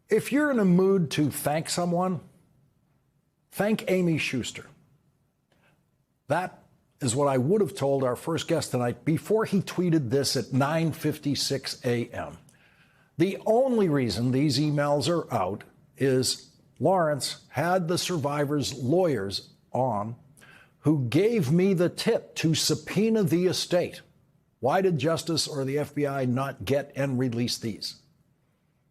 If you're in a mood to thank someone, thank Amy Schuster. That is what I would have told our first guest tonight before he tweeted this at 9:56 a.m. The only reason these emails are out is Lawrence had the survivors' lawyers on who gave me the tip to subpoena the estate. Why did Justice or the FBI not get and release these?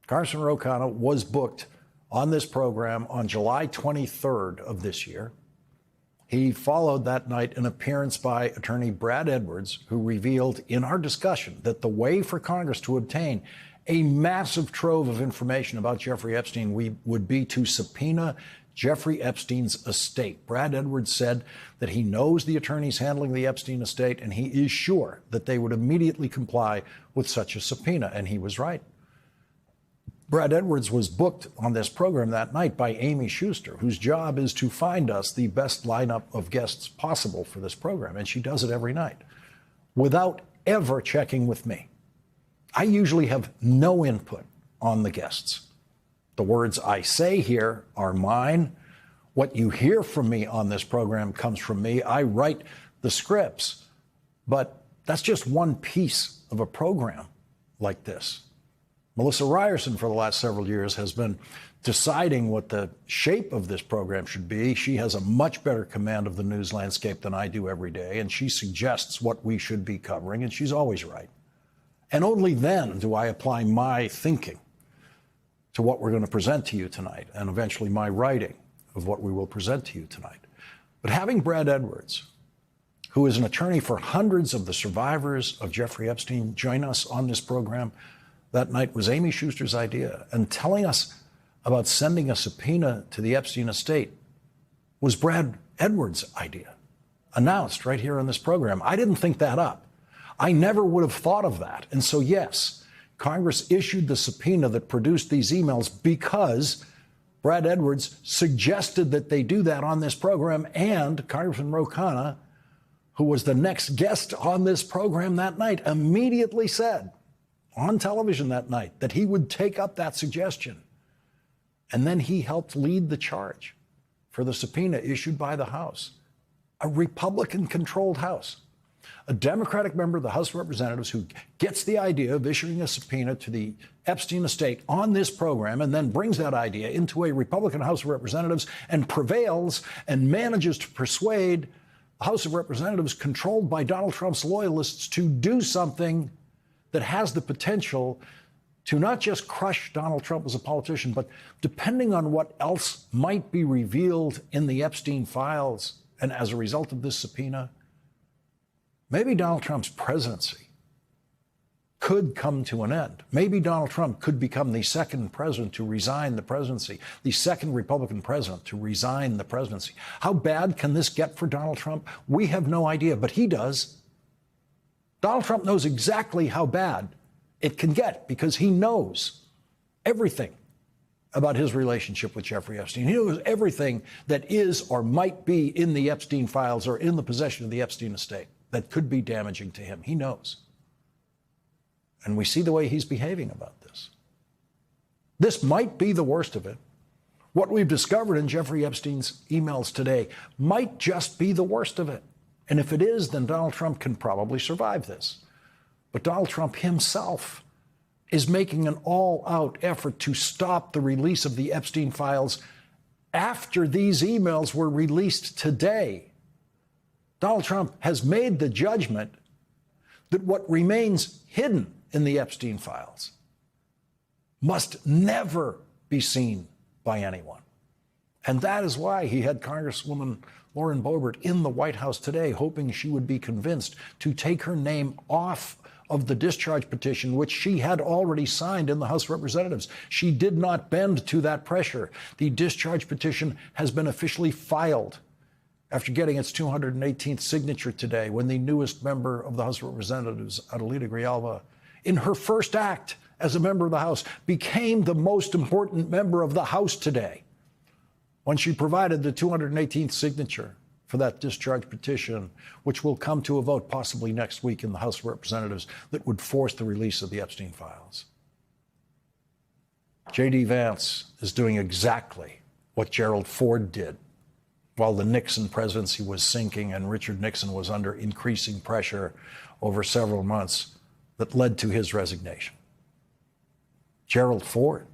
Congressman Ro Khanna was booked on this program on July 23rd of this year. He followed that night an appearance by attorney Brad Edwards, who revealed in our discussion that the way for Congress to obtain a massive trove of information about Jeffrey Epstein would be to subpoena Jeffrey Epstein's estate. Brad Edwards said that he knows the attorneys handling the Epstein estate, and he is sure that they would immediately comply with such a subpoena, and he was right. Brad Edwards was booked on this program that night by Amy Schuster, whose job is to find us the best lineup of guests possible for this program, and she does it every night without ever checking with me. I usually have no input on the guests. The words I say here are mine. What you hear from me on this program comes from me. I write the scripts, but that's just one piece of a program like this. Melissa Ryerson, for the last several years, has been deciding what the shape of this program should be. She has a much better command of the news landscape than I do every day, and she suggests what we should be covering, and she's always right. And only then do I apply my thinking to what we're going to present to you tonight, and eventually my writing of what we will present to you tonight. But having Brad Edwards, who is an attorney for hundreds of the survivors of Jeffrey Epstein, join us on this program that night was Amy Schuster's idea. And telling us about sending a subpoena to the Epstein estate was Brad Edwards' idea, announced right here on this program. I didn't think that up. I never would have thought of that. And so, yes, Congress issued the subpoena that produced these emails because Brad Edwards suggested that they do that on this program, and Congressman Ro Khanna, who was the next guest on this program that night, immediately said on television that night that he would take up that suggestion. And then he helped lead the charge for the subpoena issued by the House, a Republican-controlled House. A Democratic member of the House of Representatives who gets the idea of issuing a subpoena to the Epstein estate on this program and then brings that idea into a Republican House of Representatives and prevails and manages to persuade the House of Representatives controlled by Donald Trump's loyalists to do something that has the potential to not just crush Donald Trump as a politician, but depending on what else might be revealed in the Epstein files and as a result of this subpoena, maybe Donald Trump's presidency could come to an end. Maybe Donald Trump could become the second president to resign the presidency, the second Republican president to resign the presidency. How bad can this get for Donald Trump? We have no idea, but he does. Donald Trump knows exactly how bad it can get because he knows everything about his relationship with Jeffrey Epstein. He knows everything that is or might be in the Epstein files or in the possession of the Epstein estate that could be damaging to him. He knows. And we see the way he's behaving about this. This might be the worst of it. What we've discovered in Jeffrey Epstein's emails today might just be the worst of it. And if it is, then Donald Trump can probably survive this. But Donald Trump himself is making an all-out effort to stop the release of the Epstein files after these emails were released today. Donald Trump has made the judgment that what remains hidden in the Epstein files must never be seen by anyone. And that is why he had Congresswoman Lauren Boebert in the White House today, hoping she would be convinced to take her name off of the discharge petition, which she had already signed in the House of Representatives. She did not bend to that pressure. The discharge petition has been officially filed after getting its 218th signature today, when the newest member of the House of Representatives, Adelita Grijalva, in her first act as a member of the House, became the most important member of the House today, when she provided the 218th signature for that discharge petition, which will come to a vote possibly next week in the House of Representatives, that would force the release of the Epstein files. J.D. Vance is doing exactly what Gerald Ford did while the Nixon presidency was sinking and Richard Nixon was under increasing pressure over several months that led to his resignation. Gerald Ford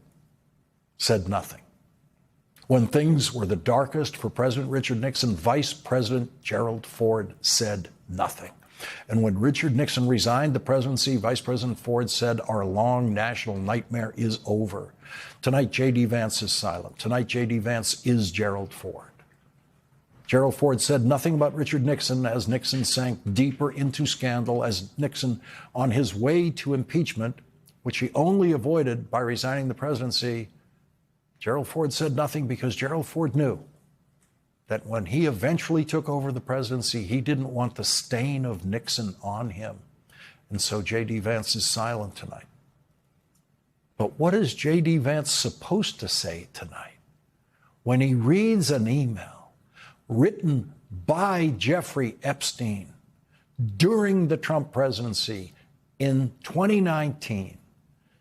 said nothing. When things were the darkest for President Richard Nixon, Vice President Gerald Ford said nothing. And when Richard Nixon resigned the presidency, Vice President Ford said, "Our long national nightmare is over." Tonight, J.D. Vance is silent. Tonight, J.D. Vance is Gerald Ford. Gerald Ford said nothing about Richard Nixon as Nixon sank deeper into scandal, as Nixon, on his way to impeachment, which he only avoided by resigning the presidency, Gerald Ford said nothing because Gerald Ford knew that when he eventually took over the presidency, he didn't want the stain of Nixon on him. And so J.D. Vance is silent tonight. But what is J.D. Vance supposed to say tonight when he reads an email written by Jeffrey Epstein during the Trump presidency in 2019,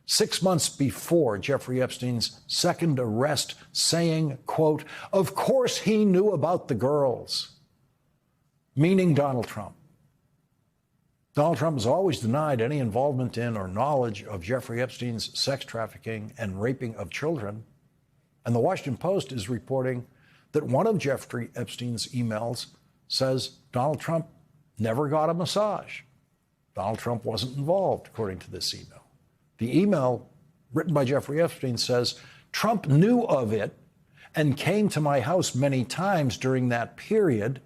6 months before Jeffrey Epstein's second arrest, saying, quote, "Of course he knew about the girls," meaning Donald Trump. Donald Trump has always denied any involvement in or knowledge of Jeffrey Epstein's sex trafficking and raping of children. And the Washington Post is reporting that one of Jeffrey Epstein's emails says Donald Trump never got a massage. Donald Trump wasn't involved, according to this email. The email written by Jeffrey Epstein says, "Trump knew of it and came to my house many times during that period."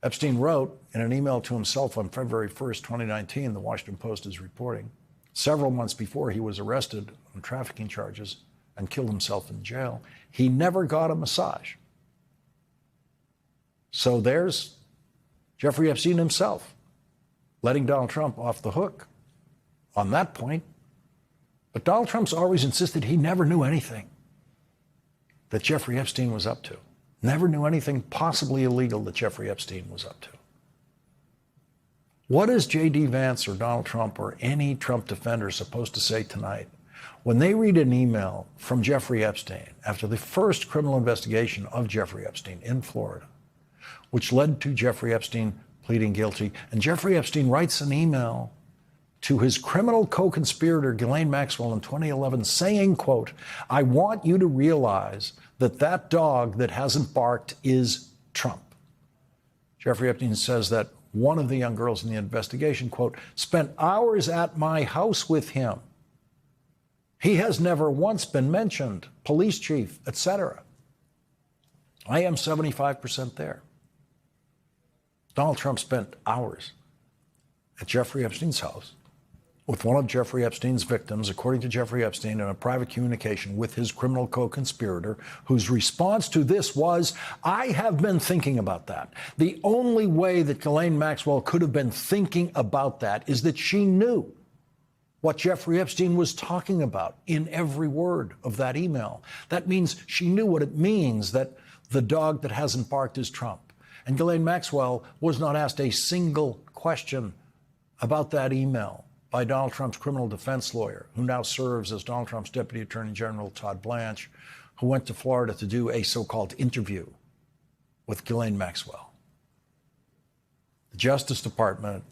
Epstein wrote in an email to himself on February 1st, 2019, the Washington Post is reporting, several months before he was arrested on trafficking charges and killed himself in jail, he never got a massage. So there's Jeffrey Epstein himself letting Donald Trump off the hook on that point. But Donald Trump's always insisted he never knew anything that Jeffrey Epstein was up to. Never knew anything possibly illegal that Jeffrey Epstein was up to. What is J.D. Vance or Donald Trump or any Trump defender supposed to say tonight when they read an email from Jeffrey Epstein after the first criminal investigation of Jeffrey Epstein in Florida, which led to Jeffrey Epstein pleading guilty, and Jeffrey Epstein writes an email to his criminal co-conspirator, Ghislaine Maxwell, in 2011, saying, quote, "I want you to realize that that dog that hasn't barked is Trump." Jeffrey Epstein says that one of the young girls in the investigation, quote, "spent hours at my house with him. He has never once been mentioned, police chief, etc." I am 75% there. Donald Trump spent hours at Jeffrey Epstein's house with one of Jeffrey Epstein's victims, according to Jeffrey Epstein, in a private communication with his criminal co-conspirator, whose response to this was, "I have been thinking about that." The only way that Ghislaine Maxwell could have been thinking about that is that she knew what Jeffrey Epstein was talking about in every word of that email. That means she knew what it means that the dog that hasn't barked is Trump. And Ghislaine Maxwell was not asked a single question about that email by Donald Trump's criminal defense lawyer, who now serves as Donald Trump's Deputy Attorney General, Todd Blanche, who went to Florida to do a so-called interview with Ghislaine Maxwell. The Justice Department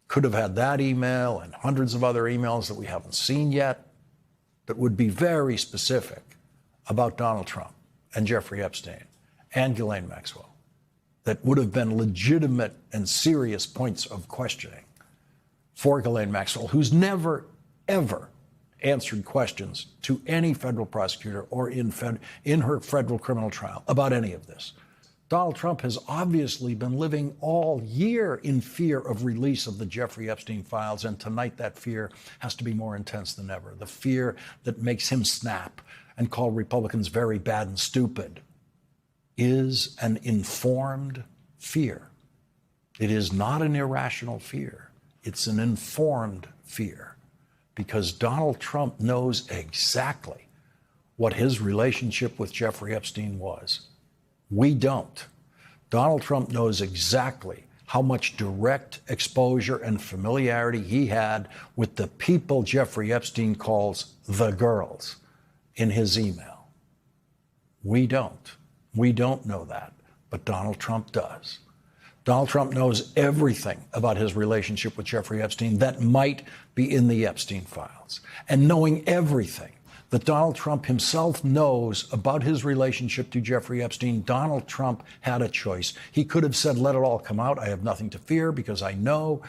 could have had that email and hundreds of other emails that we haven't seen yet that would be very specific about Donald Trump and Jeffrey Epstein and Ghislaine Maxwell, that would have been legitimate and serious points of questioning for Ghislaine Maxwell, who's never, ever answered questions to any federal prosecutor or in her federal criminal trial about any of this. Donald Trump has obviously been living all year in fear of release of the Jeffrey Epstein files, and tonight that fear has to be more intense than ever. The fear that makes him snap and call Republicans very bad and stupid is an informed fear. It is not an irrational fear. It's an informed fear, because Donald Trump knows exactly what his relationship with Jeffrey Epstein was. We don't. Donald Trump knows exactly how much direct exposure and familiarity he had with the people Jeffrey Epstein calls the girls. in his email. We don't. We don't know that, but Donald Trump does. Donald Trump knows everything about his relationship with Jeffrey Epstein that might be in the Epstein files. And knowing everything that Donald Trump himself knows about his relationship to Jeffrey Epstein, Donald Trump had a choice. He could have said, let it all come out. I have nothing to fear because I know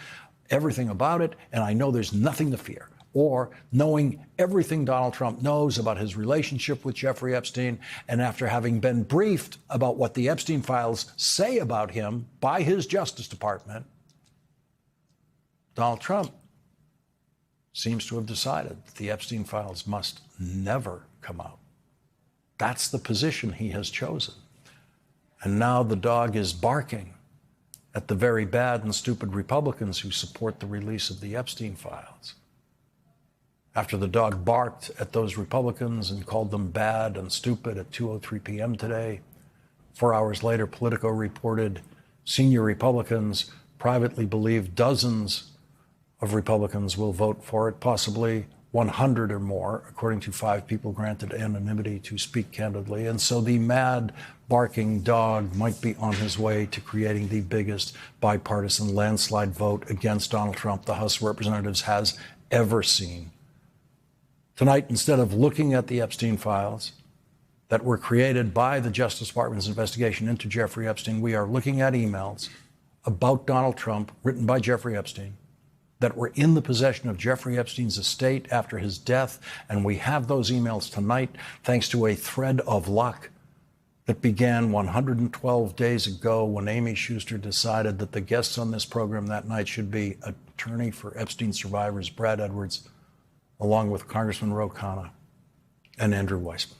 everything about it and I know there's nothing to fear. Or knowing everything Donald Trump knows about his relationship with Jeffrey Epstein, and after having been briefed about what the Epstein files say about him by his Justice Department, Donald Trump seems to have decided that the Epstein files must never come out. That's the position he has chosen. And now the dog is barking at the very bad and stupid Republicans who support the release of the Epstein files. After the dog barked at those Republicans and called them bad and stupid at 2:03 p.m. today, 4 hours later, Politico reported senior Republicans privately believe dozens of Republicans will vote for it, possibly 100 or more, according to 5 people granted anonymity to speak candidly. And so the mad, barking dog might be on his way to creating the biggest bipartisan landslide vote against Donald Trump the House of Representatives has ever seen. Tonight, instead of looking at the Epstein files that were created by the Justice Department's investigation into Jeffrey Epstein, we are looking at emails about Donald Trump written by Jeffrey Epstein that were in the possession of Jeffrey Epstein's estate after his death. And we have those emails tonight thanks to a thread of luck that began 112 days ago when Amy Schuster decided that the guests on this program that night should be attorney for Epstein survivors Brad Edwards, along with Congressman Ro Khanna and Andrew Weissmann.